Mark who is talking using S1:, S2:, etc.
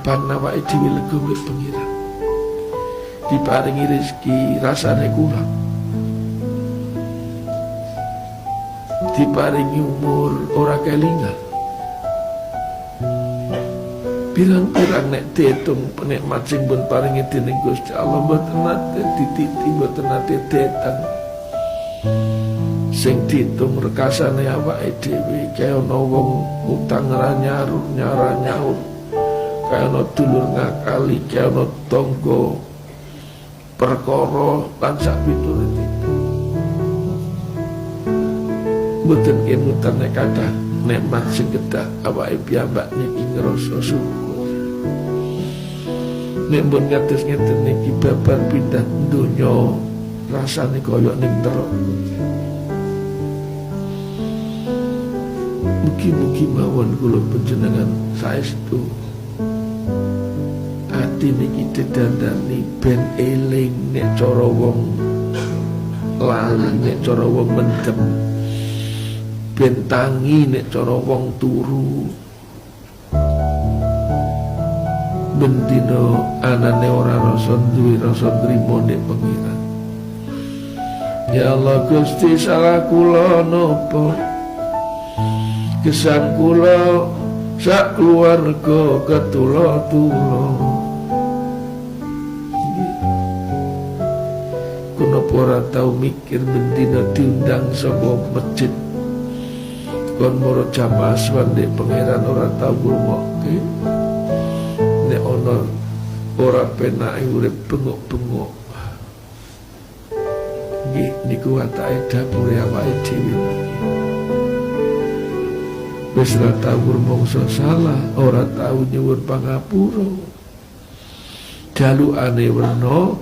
S1: kapan awake dhewe lega mbek pengiran. Diparingi rezeki rasane kurang. Diparingi umur ora kelingan. Pirang-pirang nek diitung penikmat sing pun paringi dening Gusti Allah mboten nate dititi mboten nate detang. Sing diitung rekasane awake dhewe kaya ana wong utang ra nyaur, kaya ana dulur ngakali, kaya ana tangga perkara lan sak piturute. Mboten kemutan nek kathah nikmat sing kedah awake piyambak niki ngrasa syukur. Nek mbon ngatus-ngatus niki babar pindah donya rasane kaya ning neraka. Mugi-mugi mawon kula panjenengan saestu ati niki didandani ben eling nek cara wong lali, nek cara wong mendem, ben tangi nek cara wong turu. Bendino anane ora rasa duwe rasa nrimo nek pengiran. Ya Allah Gusti salah kula napa? Kesan kula sak keluarga ketula-tula. Kenapa ora tau mikir bendino diundang saka masjid kon moro jamaah swandhe pangeran ora tau ngrungokke. Nek ana ora penake urip bengok-bengok. Nggih niku watake dapure awake dhewe. Wis ora tau rumangsa salah, ora tau nyuwun pangapura. Jalukane werna